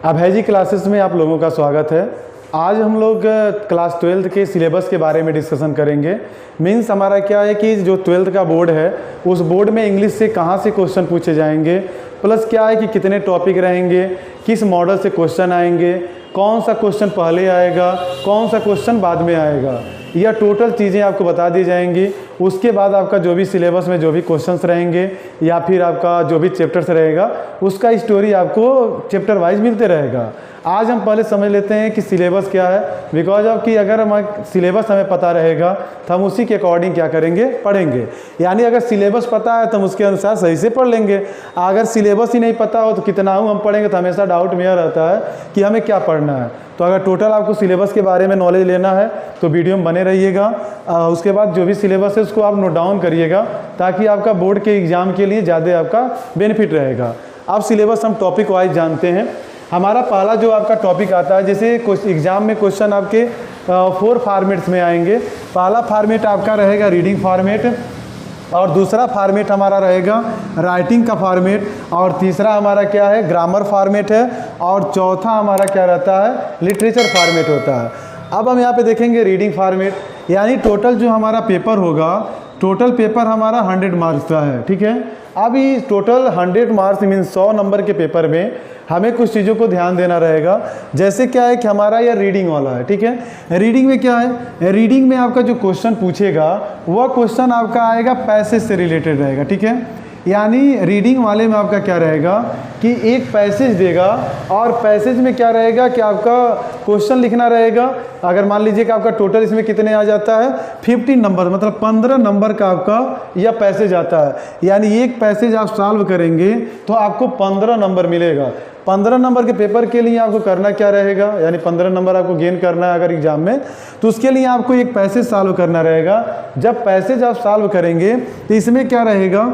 अभय classes में आप लोगों का स्वागत है। आज हम लोग क्लास 12 के सिलेबस के बारे में डिस्कशन करेंगे। मीन्स हमारा क्या है कि जो 12th का बोर्ड है उस बोर्ड में इंग्लिश से कहाँ से क्वेश्चन पूछे जाएंगे, प्लस क्या है कि कितने टॉपिक रहेंगे, किस मॉडल से क्वेश्चन आएंगे, कौन सा क्वेश्चन पहले आएगा, कौन सा क्वेश्चन बाद में आएगा, यह टोटल चीज़ें आपको बता दी जाएंगी। उसके बाद आपका जो भी सिलेबस में जो भी क्वेश्चंस रहेंगे या फिर आपका जो भी चैप्टर्स रहेगा उसका स्टोरी आपको चैप्टर वाइज मिलते रहेगा। आज हम पहले समझ लेते हैं कि सिलेबस क्या है। बिकॉज ऑफ कि अगर हम सिलेबस हमें पता रहेगा तो हम उसी के अकॉर्डिंग क्या करेंगे, पढ़ेंगे। यानी अगर सिलेबस पता है तो हम उसके अनुसार सही से पढ़ लेंगे। अगर सिलेबस ही नहीं पता हो तो कितना हम पढ़ेंगे तो हमेशा डाउट में यह रहता है कि हमें क्या पढ़ना है। तो अगर टोटल आपको सिलेबस के बारे में नॉलेज लेना है तो वीडियो में बने रहिएगा। उसके बाद जो भी सिलेबस है उसको आप नोट डाउन करिएगा ताकि आपका बोर्ड के एग्ज़ाम के लिए ज़्यादा आपका बेनिफिट रहेगा। अब सिलेबस हम टॉपिक वाइज जानते हैं। हमारा पहला जो आपका टॉपिक आता है, जैसे एग्ज़ाम में क्वेश्चन आपके 4 फॉर्मेट्स में आएंगे। पहला फॉर्मेट आपका रहेगा रीडिंग फॉर्मेट, और दूसरा फॉर्मेट हमारा रहेगा राइटिंग का फॉर्मेट, और तीसरा हमारा क्या है, ग्रामर फॉर्मेट है, और चौथा हमारा क्या रहता है, लिटरेचर फॉर्मेट होता है। अब हम यहाँ पे देखेंगे रीडिंग फॉर्मेट, यानी टोटल जो हमारा पेपर होगा, टोटल पेपर हमारा 100 मार्क्स का है। ठीक है, अब ये टोटल 100 मार्क्स मीन 100 नंबर के पेपर में हमें कुछ चीज़ों को ध्यान देना रहेगा। जैसे क्या है कि हमारा यह रीडिंग वाला है। ठीक है, रीडिंग में क्या है, रीडिंग में आपका जो क्वेश्चन पूछेगा वह क्वेश्चन आपका आएगा पैसेज से रिलेटेड रहेगा। ठीक है, यानी रीडिंग वाले में आपका क्या रहेगा कि एक पैसेज देगा और पैसेज में क्या रहेगा कि आपका क्वेश्चन लिखना रहेगा। अगर मान लीजिए कि आपका टोटल इसमें कितने आ जाता है, 15 नंबर, मतलब 15 नंबर का आपका यह पैसेज आता है। यानी एक पैसेज आप सॉल्व करेंगे तो आपको 15 नंबर मिलेगा। 15 नंबर के पेपर के लिए आपको करना क्या रहेगा, यानी 15 नंबर आपको गेन करना है अगर एग्जाम में, तो उसके लिए आपको एक पैसेज सॉल्व करना रहेगा। जब पैसेज आप सॉल्व करेंगे तो इसमें क्या रहेगा,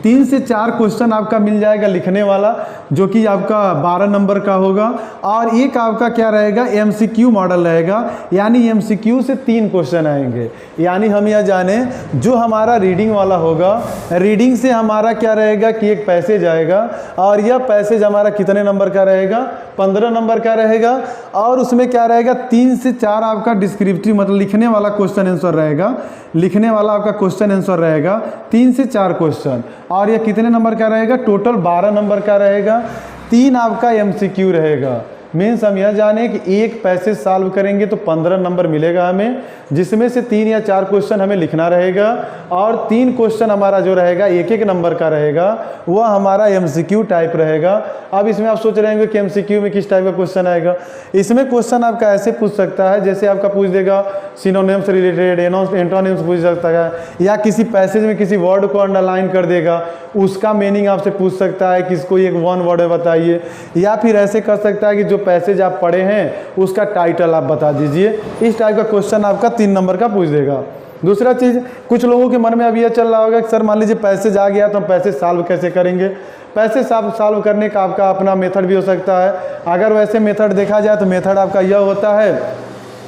3 से 4 क्वेश्चन आपका मिल जाएगा लिखने वाला, जो कि आपका 12 नंबर का होगा, और एक आपका क्या रहेगा, MCQ मॉडल रहेगा, यानी MCQ से 3 क्वेश्चन आएंगे। यानी हम यह जाने जो हमारा रीडिंग वाला होगा, रीडिंग से हमारा क्या रहेगा कि एक पैसेज आएगा, और यह पैसेज हमारा कितने नंबर का रहेगा, 15 नंबर का रहेगा, और उसमें क्या रहेगा 3 से 4 आपका डिस्क्रिप्टिव मतलब लिखने वाला क्वेश्चन आंसर रहेगा। लिखने वाला आपका क्वेश्चन आंसर रहेगा 3 से 4 क्वेश्चन, और यह कितने नंबर का रहेगा, टोटल 12 नंबर का रहेगा। 3 आपका MCQ रहेगा। मीन्स हम यह जाने कि एक पैसेज सॉल्व करेंगे तो 15 नंबर मिलेगा हमें, जिसमें से 3 या 4 क्वेश्चन हमें लिखना रहेगा, और 3 क्वेश्चन हमारा जो रहेगा 1-1 नंबर का रहेगा, वह हमारा MCQ टाइप रहेगा। अब इसमें आप सोच रहे होंगे कि MCQ में किस टाइप का क्वेश्चन आएगा। इसमें क्वेश्चन आपका ऐसे पूछ सकता है, जैसे आपका पूछ देगा सिनोनिम्स रिलेटेड, एंटोनिम्स पूछ सकता है, या किसी पैसेज में किसी वर्ड को अंडरलाइन कर देगा, उसका मीनिंग आपसे पूछ सकता है कि इसको एक 1 वर्ड में बताइए, या फिर ऐसे कर सकता है कि जो पैसेज आप पढ़े हैं उसका टाइटल आप बता दीजिए। इस टाइप का क्वेश्चन आपका 3 नंबर का पूछ देगा। दूसरा चीज़, कुछ लोगों के मन में अब यह चल रहा होगा कि सर मान लीजिए पैसेज आ गया तो हम पैसेज सॉल्व कैसे करेंगे। पैसेज सॉल्व करने का आपका अपना मेथड भी हो सकता है। अगर वैसे मेथड देखा जाए तो मेथड आपका यह होता है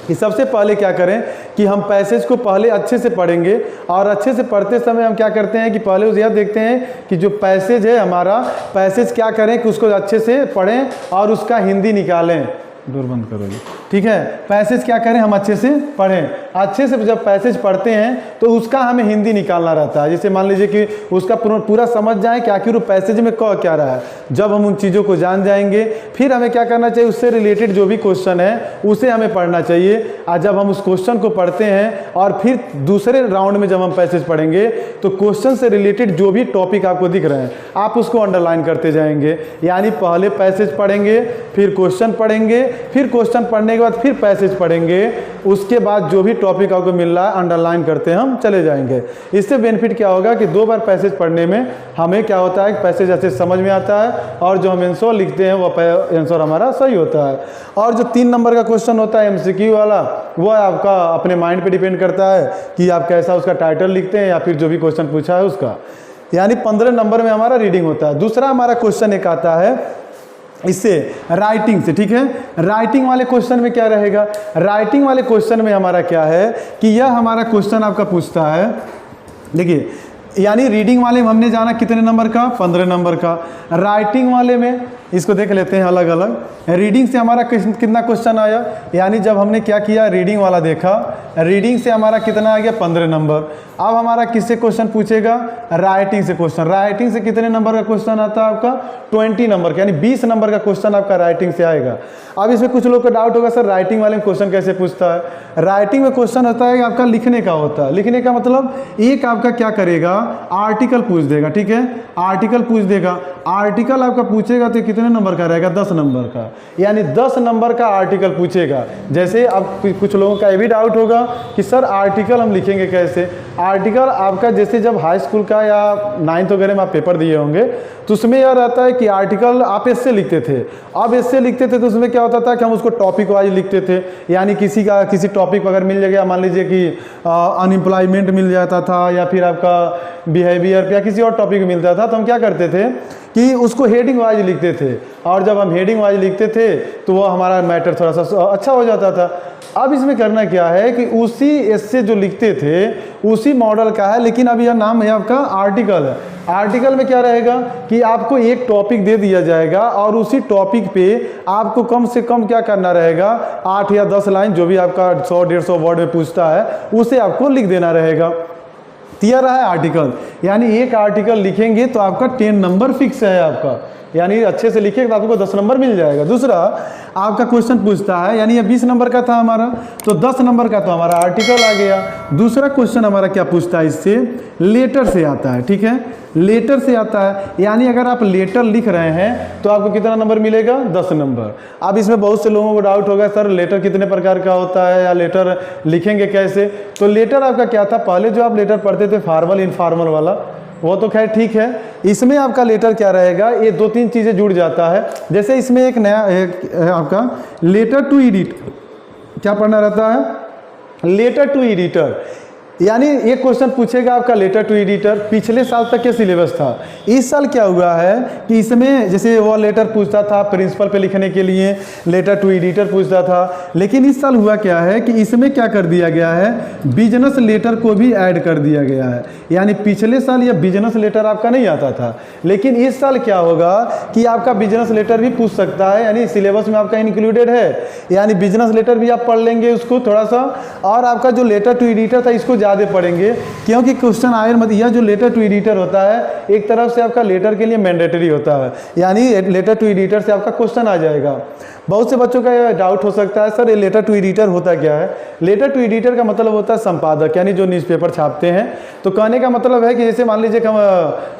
कि सबसे पहले क्या करें कि हम पैसेज को पहले अच्छे से पढ़ेंगे, और अच्छे से पढ़ते समय हम क्या करते हैं कि पहले उसे यह देखते हैं कि जो पैसेज है हमारा, पैसेज क्या करें कि उसको अच्छे से पढ़ें और उसका हिंदी निकालें। डोर बंद करो जी। ठीक है, पैसेज क्या करें, हम अच्छे से पढ़ें। अच्छे से जब पैसेज पढ़ते हैं तो उसका हमें हिंदी निकालना रहता है। जैसे मान लीजिए कि उसका पूरा समझ जाए कि आखिर वो पैसेज में कह क्या रहा है। जब हम उन चीज़ों को जान जाएंगे फिर हमें क्या करना चाहिए, उससे रिलेटेड जो भी क्वेश्चन है उसे हमें पढ़ना चाहिए। और जब हम उस क्वेश्चन को पढ़ते हैं और फिर दूसरे राउंड में जब हम पैसेज पढ़ेंगे तो क्वेश्चन से रिलेटेड जो भी टॉपिक आपको दिख रहे हैं आप उसको अंडरलाइन करते जाएंगे। यानी पहले पैसेज पढ़ेंगे, फिर क्वेश्चन पढ़ेंगे, फिर क्वेश्चन पढ़ने के बाद फिर पैसेज पढ़ेंगे, उसके बाद जो भी टॉपिक आपको मिल रहा है अंडरलाइन करते हम चले जाएंगे। इससे बेनिफिट क्या होगा कि 2 बार पैसेज पढ़ने में हमें क्या होता है कि पैसेज अच्छे समझ में आता है, और जो हम आंसर लिखते हैं वह आंसर हमारा सही होता है। और जो 3 नंबर का क्वेश्चन होता है MCQ वाला, वह आपका अपने माइंड पे डिपेंड करता है कि आप कैसा उसका टाइटल लिखते हैं या फिर जो भी क्वेश्चन पूछा है उसका। यानी 15 नंबर में हमारा रीडिंग होता है। दूसरा हमारा क्वेश्चन एक आता है इससे राइटिंग से। ठीक है, राइटिंग वाले क्वेश्चन में क्या रहेगा, राइटिंग वाले क्वेश्चन में हमारा क्या है कि यह हमारा क्वेश्चन आपका पूछता है, देखिए यानी रीडिंग वाले में हमने जाना कितने नंबर का, 15 नंबर का। राइटिंग वाले में इसको देख लेते हैं अलग अलग। रीडिंग से हमारा कितना क्वेश्चन आया, यानी जब हमने क्या किया, रीडिंग वाला देखा, रीडिंग से हमारा कितना आ गया, 15 नंबर। अब हमारा किससे क्वेश्चन पूछेगा, राइटिंग से क्वेश्चन। राइटिंग से कितने नंबर का क्वेश्चन आता है आपका, 20 नंबर का, यानी 20 नंबर का क्वेश्चन आपका राइटिंग से आएगा। अब इसमें कुछ लोग को डाउट होगा, सर राइटिंग वाले में क्वेश्चन कैसे पूछता है। राइटिंग में क्वेश्चन होता है आपका लिखने का होता है। लिखने का मतलब एक आपका क्या करेगा, आर्टिकल पूछ देगा, ठीक है, आर्टिकल पूछ देगा। आर्टिकल आपका पूछेगा तो कितने नंबर का रहेगा, 10 नंबर का, यानी 10 नंबर का आर्टिकल पूछेगा। जैसे अब कुछ लोगों का ये भी डाउट होगा कि सर आर्टिकल हम लिखेंगे कैसे। आर्टिकल आपका जैसे जब हाई स्कूल का या 9th वगैरह में आप पेपर दिए होंगे तो उसमें यह रहता है कि आर्टिकल आप ऐसे लिखते थे। अब ऐसे लिखते थे तो उसमें क्या होता था कि हम उसको टॉपिक वाइज लिखते थे, यानी किसी टॉपिक अगर मिल जाएगा, मान लीजिए कि अनएम्प्लॉयमेंट मिल जाता था या फिर आपका बिहेवियर या किसी और टॉपिक मिलता था, तो हम क्या करते थे कि उसको हेडिंग वाइज लिखते थे। और जब हम हेडिंग वाइज लिखते थे तो वो हमारा मैटर थोड़ा सा अच्छा हो जाता था। अब इसमें करना क्या है कि उसी एस्से जो लिखते थे उसी मॉडल का है, लेकिन अब यह नाम है आपका आर्टिकल है। आर्टिकल में क्या रहेगा कि आपको एक टॉपिक दे दिया जाएगा और उसी टॉपिक पे आपको कम से कम क्या करना रहेगा, 8 या 10 लाइन जो भी आपका 100-150 वर्ड में पूछता है उसे आपको लिख देना रहेगा। क्लियर है आर्टिकल, यानी एक आर्टिकल लिखेंगे तो आपका 10 नंबर फिक्स है आपका, यानी अच्छे से लिखेंगे तो आपको 10 नंबर मिल जाएगा। दूसरा आपका क्वेश्चन पूछता है, यानी ये 20 नंबर का था हमारा, तो 10 नंबर का तो हमारा आर्टिकल आ गया। दूसरा क्वेश्चन हमारा क्या पूछता है, इससे लेटर से आता है, ठीक है, लेटर से आता है, यानी अगर आप लेटर लिख रहे हैं तो आपको कितना नंबर मिलेगा, 10 नंबर। अब इसमें बहुत से लोगों को डाउट होगा, सर लेटर कितने प्रकार का होता है या लेटर लिखेंगे कैसे। तो लेटर आपका क्या था, पहले जो आप लेटर पढ़ते थे फॉर्मल इनफॉर्मल वाला, वो तो खैर ठीक है। इसमें आपका लेटर क्या रहेगा, ये 2-3 चीज़ें जुड़ जाता है। जैसे इसमें एक नया आपका लेटर टू एडिट क्या पढ़ना रहता है, लेटर टू एडिटर, यानी एक क्वेश्चन पूछेगा आपका लेटर टू एडिटर। पिछले साल तक के सिलेबस था, इस साल क्या हुआ है कि इसमें जैसे वो लेटर पूछता था प्रिंसिपल पे लिखने के लिए, लेटर टू एडिटर पूछता था, लेकिन इस साल हुआ क्या है कि इसमें क्या कर दिया गया है, बिजनेस लेटर को भी ऐड कर दिया गया है। यानी पिछले साल यह बिजनेस लेटर आपका नहीं आता था, लेकिन इस साल क्या होगा कि आपका बिजनेस लेटर भी पूछ सकता है, यानी सिलेबस में आपका इंक्लूडेड है, यानी बिजनेस लेटर भी आप पढ़ लेंगे उसको थोड़ा सा। और आपका जो लेटर टू एडिटर था इसको ज़्यादा पढ़ेंगे, क्योंकि क्वेश्चन आए मत, यह जो लेटर टू एडिटर होता है एक तरफ से आपका लेटर के लिए मैंडेटरी होता है, यानी लेटर टू एडिटर से आपका क्वेश्चन आ जाएगा। बहुत से बच्चों का यह डाउट हो सकता है, सर ये लेटर टू एडिटर होता क्या है। लेटर टू एडिटर का मतलब होता है संपादक, यानी जो न्यूज़पेपर छापते हैं। तो कहने का मतलब है कि जैसे मान लीजिए कि हम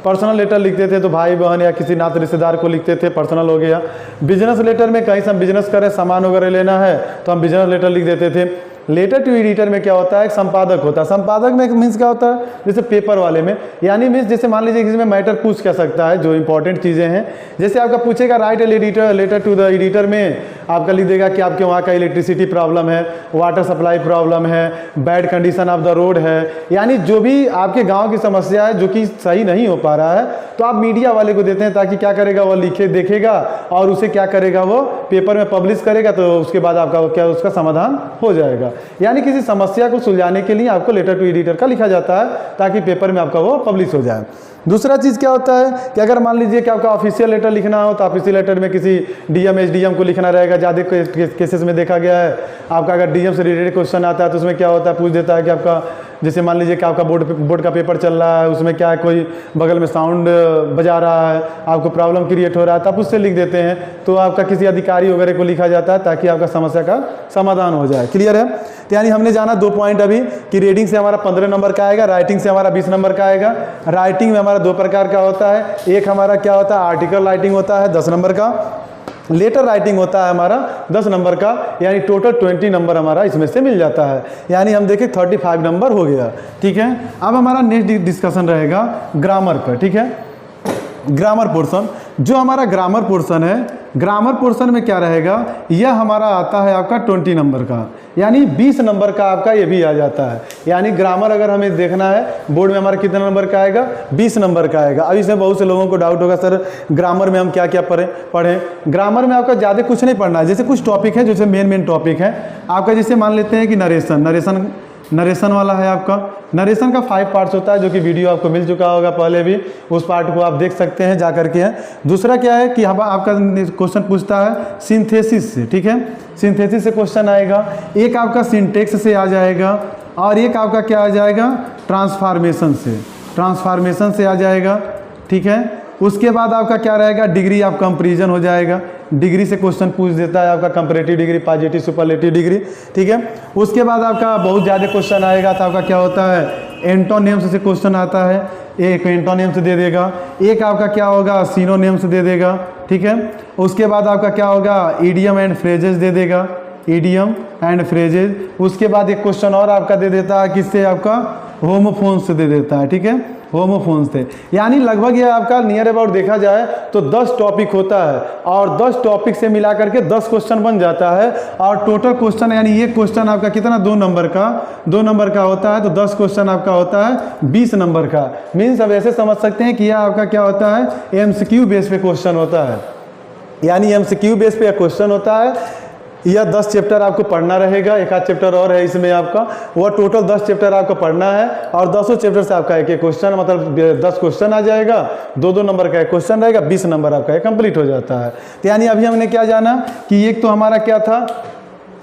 पर्सनल लेटर लिखते थे तो भाई बहन या किसी नात रिश्तेदार को लिखते थे, पर्सनल हो गया। बिजनेस लेटर में कहीं से हम बिजनेस करें, सामान वगैरह लेना है तो हम बिजनेस लेटर लिख देते थे। लेटर टू एडिटर में क्या होता है, एक संपादक होता है। संपादक में मीन्स क्या होता है, जैसे पेपर वाले में, यानी मीन्स जैसे मान लीजिए किसी में मैटर पूछ क्या सकता है, जो इंपॉर्टेंट चीज़ें हैं, जैसे आपका पूछेगा write editor letter to the editor में आपका लिख देगा कि आपके वहाँ का इलेक्ट्रिसिटी प्रॉब्लम है, वाटर सप्लाई प्रॉब्लम है, bad condition of the road है, यानी जो भी आपके गाँव की समस्या है जो कि सही नहीं हो पा रहा है, तो आप मीडिया वाले को देते हैं ताकि क्या करेगा, वो लिखे देखेगा और उसे क्या करेगा, वो पेपर में पब्लिश करेगा, तो उसके बाद आपका क्या उसका समाधान हो जाएगा। यानी किसी समस्या को सुलझाने के लिए आपको लेटर टू एडिटर का लिखा जाता है ताकि पेपर में आपका वो पब्लिश हो जाए। दूसरा चीज़ क्या होता है कि अगर मान लीजिए कि आपका ऑफिशियल लेटर लिखना हो तो ऑफिशियल लेटर में किसी डीएम एसडीएम को लिखना रहेगा। ज़्यादा केसेस में देखा गया है आपका अगर डीएम से रिलेटेड क्वेश्चन आता है तो उसमें क्या होता है, पूछ देता है कि आपका जैसे मान लीजिए कि आपका बोर्ड का पेपर चल रहा है, उसमें क्या है कोई बगल में साउंड बजा रहा है, आपको प्रॉब्लम क्रिएट हो रहा है, तो आप उससे लिख देते हैं, तो आपका किसी अधिकारी वगैरह को लिखा जाता है ताकि आपका समस्या का समाधान हो जाए। क्लियर है। तो यानी हमने जाना 2 पॉइंट अभी कि रीडिंग से हमारा 15 नंबर का आएगा, राइटिंग से हमारा 20 नंबर का आएगा। राइटिंग में हमारा 2 प्रकार का होता है, एक हमारा क्या होता है आर्टिकल राइटिंग होता है 10 नंबर का, लेटर राइटिंग होता है हमारा 10 नंबर का, यानी टोटल 20 नंबर हमारा इसमें से मिल जाता है, यानी हम देखें 35 नंबर हो गया। ठीक है, अब हमारा नेक्स्ट डिस्कशन रहेगा ग्रामर पर। ठीक है, ग्रामर पोर्शन, जो हमारा ग्रामर पोर्शन है, ग्रामर पोर्शन में क्या रहेगा, यह हमारा आता है आपका 20 नंबर का, यानी 20 नंबर का आपका ये भी आ जाता है। यानी ग्रामर अगर हमें देखना है बोर्ड में हमारा कितना नंबर का आएगा, 20 नंबर का आएगा। अब इसमें बहुत से लोगों को डाउट होगा, सर ग्रामर में हम क्या क्या पढ़ें। ग्रामर में आपका ज़्यादा कुछ नहीं पढ़ना है, जैसे कुछ टॉपिक है, जैसे मेन टॉपिक है आपका, जैसे मान लेते हैं कि नरेशन नरेशन वाला है आपका। नरेशन का 5 पार्ट्स होता है, जो कि वीडियो आपको मिल चुका होगा पहले भी, उस पार्ट को आप देख सकते हैं जा करके है। दूसरा क्या है कि आपका क्वेश्चन पूछता है सिंथेसिस से, ठीक है, सिंथेसिस से क्वेश्चन आएगा। एक आपका सिंटेक्स से आ जाएगा और एक आपका क्या आ जाएगा, ट्रांसफॉर्मेशन से आ जाएगा, ठीक है। उसके बाद आपका क्या रहेगा, डिग्री ऑफ कंपैरिजन हो जाएगा, डिग्री से क्वेश्चन पूछ देता है आपका, comparative degree, positive, superlative degree, ठीक है। उसके बाद आपका बहुत ज़्यादा क्वेश्चन आएगा तो आपका क्या होता है, एंटोनिम्स से क्वेश्चन आता है, एक एंटोनिम्स दे देगा, एक आपका क्या होगा, सिनोनिम्स दे देगा, ठीक है। उसके बाद आपका क्या होगा, इडियम एंड फ्रेजेस दे देगा, इडियम एंड फ्रेजेस। उसके बाद एक क्वेश्चन और आपका दे देता है, किससे, आपका होमोफोन्स से दे देता है, ठीक है, होमोफोन्स से। यानी लगभग ये आपका नियर अबाउट देखा जाए तो 10 टॉपिक होता है और 10 टॉपिक से मिला करके 10 क्वेश्चन बन जाता है। और टोटल क्वेश्चन यानी ये क्वेश्चन आपका कितना, 2 नंबर का होता है, तो 10 क्वेश्चन आपका होता है 20 नंबर का। मीन्स अब ऐसे समझ सकते हैं कि यह आपका क्या होता है, MCQ बेस पे क्वेश्चन होता है, यानी MCQ बेस पे क्वेश्चन होता है। यह 10 चैप्टर आपको पढ़ना रहेगा, एक आध चैप्टर और है इसमें आपका, वह टोटल 10 चैप्टर आपको पढ़ना है और 10 चैप्टर से आपका एक क्वेश्चन, मतलब 10 क्वेश्चन आ जाएगा, 2-2 नंबर का एक क्वेश्चन रहेगा, 20 नंबर आपका एक कंप्लीट हो जाता है। तो यानी अभी हमने क्या जाना कि एक तो हमारा क्या था,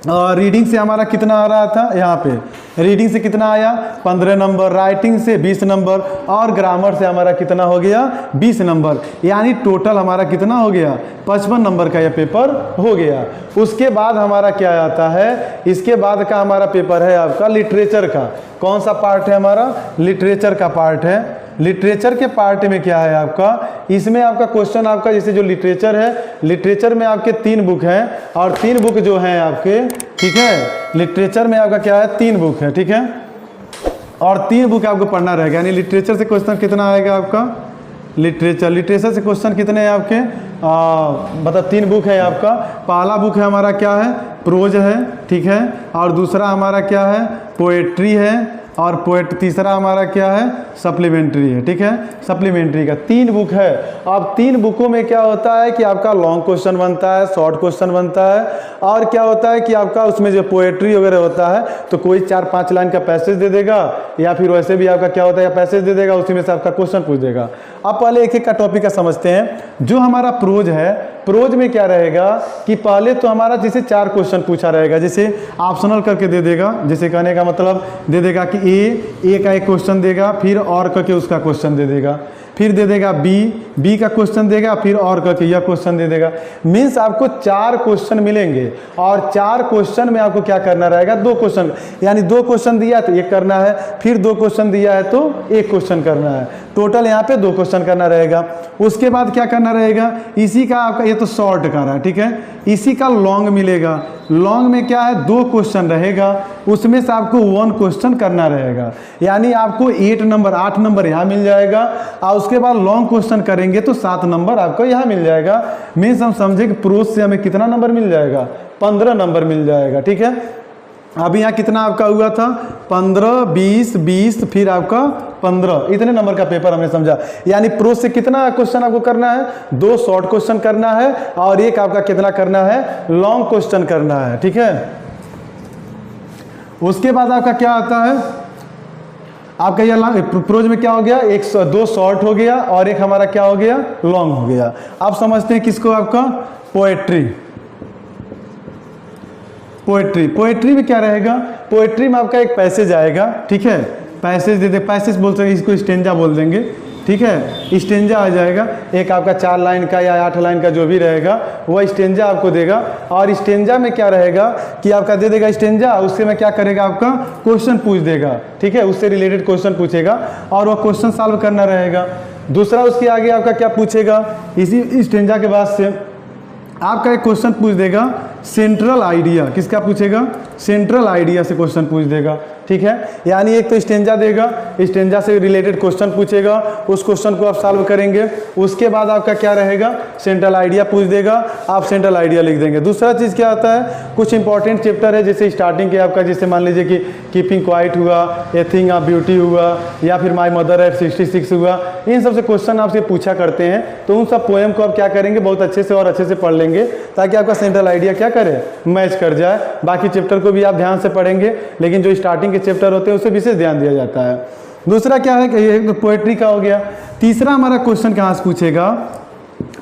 रीडिंग से हमारा कितना आ रहा था, यहाँ पे रीडिंग से कितना आया 15 नंबर, राइटिंग से 20 नंबर और ग्रामर से हमारा कितना हो गया 20 नंबर, यानी टोटल हमारा कितना हो गया 55 नंबर का यह पेपर हो गया। उसके बाद हमारा क्या आता है, इसके बाद का हमारा पेपर है आपका लिटरेचर का। कौन सा पार्ट है हमारा, लिटरेचर का पार्ट है। लिटरेचर के पार्ट में क्या है आपका, इसमें आपका क्वेश्चन आपका जैसे जो लिटरेचर है, लिटरेचर में आपके 3 बुक हैं और 3 बुक जो हैं आपके, ठीक है, लिटरेचर में आपका क्या है 3 बुक है, ठीक है, और 3 बुक आपको पढ़ना रहेगा। यानी लिटरेचर से क्वेश्चन कितना आएगा आपका, लिटरेचर से क्वेश्चन कितने हैं आपके, मतलब 3 बुक है आपका। पहला बुक है हमारा क्या है, प्रोज है, ठीक है, और दूसरा हमारा क्या है, पोएट्री है, और तीसरा हमारा क्या है, सप्लीमेंट्री है, ठीक है, सप्लीमेंट्री का 3 बुक है। अब 3 बुकों में क्या होता है कि आपका लॉन्ग क्वेश्चन बनता है, शॉर्ट क्वेश्चन बनता है, और क्या होता है कि आपका उसमें जो पोएट्री वगैरह होता है तो कोई 4-5 लाइन का पैसेज दे देगा, या फिर वैसे भी आपका क्या होता है, पैसेज दे देगा, उसी में से आपका क्वेश्चन पूछ देगा। अब पहले एक एक का टॉपिक का समझते हैं। जो हमारा प्रोज है, प्रोज में क्या रहेगा कि पहले तो हमारा जैसे 4 क्वेश्चन पूछा रहेगा, जैसे ऑप्शनल करके दे देगा, जैसे कहने का मतलब दे देगा कि ए का एक क्वेश्चन देगा, फिर और करके उसका क्वेश्चन दे देगा, फिर दे देगा बी का क्वेश्चन देगा, फिर और करके यह क्वेश्चन दे देगा। मीन्स आपको 4 क्वेश्चन मिलेंगे और 4 क्वेश्चन में आपको क्या करना रहेगा, 2 क्वेश्चन, यानी 2 क्वेश्चन दिया है तो 1 करना है, फिर 2 क्वेश्चन दिया है तो 1 क्वेश्चन करना है, टोटल यहाँ पे 2 क्वेश्चन करना रहेगा। उसके बाद क्या करना रहेगा, इसी का आपका ये तो शॉर्ट का रहा, ठीक है, इसी का लॉन्ग मिलेगा। लॉन्ग में क्या है, 2 क्वेश्चन रहेगा, उसमें से आपको 1 क्वेश्चन करना रहेगा, यानी आपको 8 नंबर यहाँ मिल जाएगा। और उसके बाद लॉन्ग क्वेश्चन करेंगे तो 7 नंबर आपको यहाँ मिल जाएगा। मीन्स हम समझे कि प्रोज से हमें कितना नंबर मिल जाएगा, 15 नंबर मिल जाएगा, ठीक है। अभी यहाँ कितना आपका हुआ था, 15, 20, फिर आपका 15, इतने नंबर का पेपर हमने समझा। यानी प्रोज से कितना क्वेश्चन आपको करना है, 2 शॉर्ट क्वेश्चन करना है और 1 आपका कितना करना है, लॉन्ग क्वेश्चन करना है, ठीक है। उसके बाद आपका क्या आता है, आपका यह प्रोज में क्या हो गया, 2 शॉर्ट हो गया और 1 हमारा क्या हो गया, लॉन्ग हो गया। आप समझते हैं किसको, आपका पोएट्री में क्या रहेगा, पोएट्री में आपका एक पैसेज आएगा, ठीक है, पैसेज दे दे, पैसेज बोल सकते हैं, इसको स्टेंजा बोल देंगे, ठीक है, स्टेंजा आ जाएगा। एक आपका 4 लाइन का या 8 लाइन का जो भी रहेगा वह स्टेंजा आपको देगा। और स्टेंजा में क्या रहेगा कि आपका दे देगा स्टेंजा, उससे में क्या करेगा, आपका क्वेश्चन पूछ देगा, ठीक है, उससे रिलेटेड क्वेश्चन पूछेगा और वह क्वेश्चन सॉल्व करना रहेगा। दूसरा उसके आगे आपका क्या पूछेगा, इसी स्टेंजा के बाद से आपका एक क्वेश्चन पूछ देगा सेंट्रल आइडिया, किसका पूछेगा, सेंट्रल आइडिया से क्वेश्चन पूछ देगा, ठीक है। यानी एक तो स्टेंजा देगा, स्टेंजा से रिलेटेड क्वेश्चन पूछेगा, उस क्वेश्चन को आप सॉल्व करेंगे। उसके बाद आपका क्या रहेगा, सेंट्रल आइडिया पूछ देगा, आप सेंट्रल आइडिया लिख देंगे। दूसरा चीज़ क्या आता है, कुछ इंपॉर्टेंट चैप्टर है, जैसे स्टार्टिंग के आपका, जैसे मान लीजिए कि कीपिंग क्वाइट हुआ, ए थिंग ऑफ ब्यूटी हुआ, या फिर माई मदर एट 66 हुआ, इन सबसे क्वेश्चन आपसे पूछा करते हैं। तो उन सब पोएम को आप क्या करेंगे, बहुत अच्छे से और अच्छे से पढ़ लेंगे ताकि आपका सेंट्रल आइडिया क्या करे, मैच कर जाए। बाकी चैप्टर को भी आप ध्यान से पढ़ेंगे, लेकिन जो स्टार्टिंग के चैप्टर होते हैं उसे विशेष ध्यान दिया जाता है। दूसरा क्या है कि ये तो पोएट्री का हो गया। तीसरा हमारा क्वेश्चन कहाँ से पूछेगा,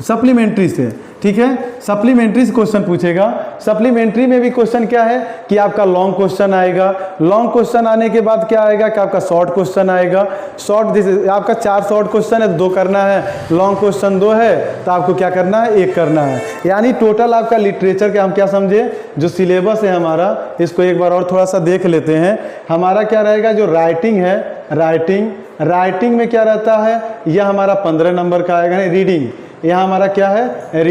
सप्लीमेंट्री से, ठीक है, सप्लीमेंट्री से क्वेश्चन पूछेगा। सप्लीमेंट्री में भी क्वेश्चन क्या है कि आपका लॉन्ग क्वेश्चन आएगा। लॉन्ग क्वेश्चन आने के बाद क्या आएगा कि आपका शॉर्ट क्वेश्चन आएगा। शॉर्ट जैसे आपका 4 शॉर्ट क्वेश्चन है, 2 करना है, लॉन्ग क्वेश्चन 2 है तो आपको क्या करना है, 1 करना है। यानी टोटल आपका लिटरेचर के हम क्या समझे, जो सिलेबस है हमारा, इसको एक बार और थोड़ा सा देख लेते हैं। हमारा क्या रहेगा, जो राइटिंग है, राइटिंग में क्या रहता है, यह हमारा 15 नंबर का आएगा। रीडिंग, यहाँ हमारा क्या है,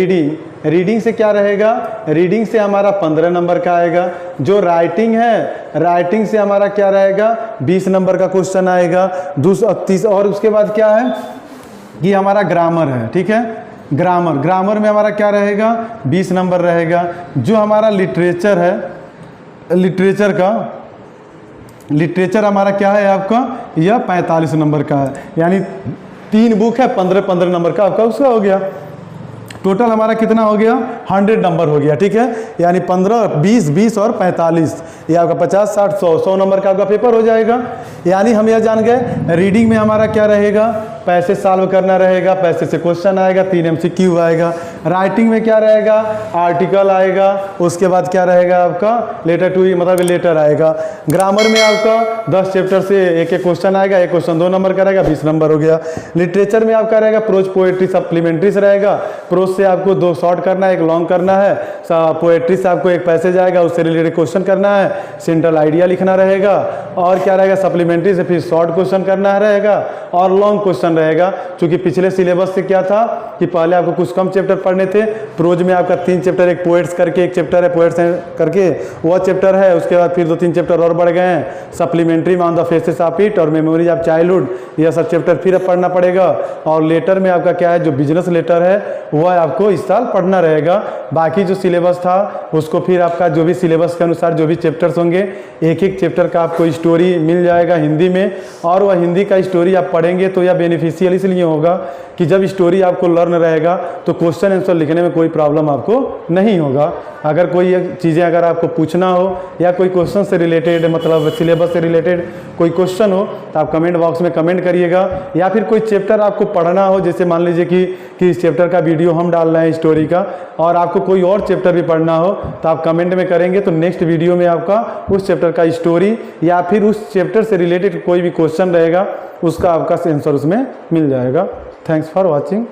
रीडिंग से क्या रहेगा, रीडिंग से हमारा 15 नंबर का आएगा। जो राइटिंग है, राइटिंग से हमारा क्या रहेगा, 20 नंबर का क्वेश्चन आएगा। 30 और उसके बाद क्या है कि हमारा ग्रामर है, ठीक है, ग्रामर में हमारा क्या रहेगा, 20 नंबर रहेगा। जो हमारा लिटरेचर है, लिटरेचर हमारा क्या है आपका, यह 45 नंबर का है। यानी 3 बुक है, 15 नंबर का आपका उसका हो गया। टोटल हमारा कितना हो गया, 100 नंबर हो गया, ठीक है। यानी 15, 20 और 45, ये आपका 50, 60, 100 नंबर का आपका पेपर हो जाएगा। यानी हम यह जान गए, रीडिंग में हमारा क्या रहेगा, पैसे सॉल्व करना रहेगा, पैसे से क्वेश्चन आएगा, 3 MCQ आएगा। राइटिंग में क्या रहेगा, आर्टिकल आएगा, उसके बाद क्या रहेगा आपका लेटर टू, मतलब लेटर आएगा। ग्रामर में आपका 10 चैप्टर से एक क्वेश्चन आएगा, एक क्वेश्चन 2 नंबर का रहेगा, 20 नंबर हो गया। लिटरेचर में आपका रहेगा प्रोज पोएट्री सप्लीमेंट्री से रहेगा। प्रोज से आपको 2 शॉर्ट करना है, 1 लॉन्ग करना है। पोएट्री से आपको 1 पैसेज आएगा, उससे रिलेटेड क्वेश्चन करना है, सेंट्रल आइडिया लिखना रहेगा। और क्या रहेगा, सप्लीमेंट्री से फिर शॉर्ट क्वेश्चन करना रहेगा और लॉन्ग क्वेश्चन रहेगा। क्योंकि पिछले सिलेबस से क्या था कि पहले आपको कुछ कम चैप्टर पढ़ने थे। प्रोज में आपका 3 चैप्टर, एक पोएट्स करके एक चैप्टर है, पोएट्स करके वह चैप्टर है। उसके बाद फिर 2-3 चैप्टर और बढ़ गए हैं। सप्लीमेंट्री में on the faces of it और मेमोरीज ऑफ चाइल्डहुड, यह सब चैप्टर फिर पढ़ना पड़ेगा। और लेटर में आपका क्या है, जो बिजनेस लेटर है वह आपको इस साल पढ़ना रहेगा। बाकी जो सिलेबस था उसको फिर आपका जो भी सिलेबस के अनुसार जो भी चैप्टर्स होंगे, एक चैप्टर का आपको स्टोरी मिल जाएगा हिंदी में। और वह हिंदी का स्टोरी आप पढ़ेंगे तो यह बेनिफिशियल इसलिए होगा कि जब स्टोरी आपको लर्न रहेगा तो क्वेश्चन आंसर लिखने में कोई प्रॉब्लम आपको नहीं होगा। अगर कोई चीज़ें अगर आपको पूछना हो या कोई क्वेश्चन से रिलेटेड, मतलब सिलेबस से रिलेटेड कोई क्वेश्चन हो तो आप कमेंट बॉक्स में कमेंट करिएगा। या फिर कोई चैप्टर आपको पढ़ना हो, जैसे मान लीजिए कि इस चैप्टर का वीडियो हम डाल रहे हैं स्टोरी का, और आपको कोई और चैप्टर भी पढ़ना हो तो आप कमेंट में करेंगे तो नेक्स्ट वीडियो में आपका उस चैप्टर का स्टोरी या फिर उस चैप्टर से रिलेटेड कोई भी क्वेश्चन रहेगा उसका आपका आंसर उसमें मिल जाएगा। Thanks for watching.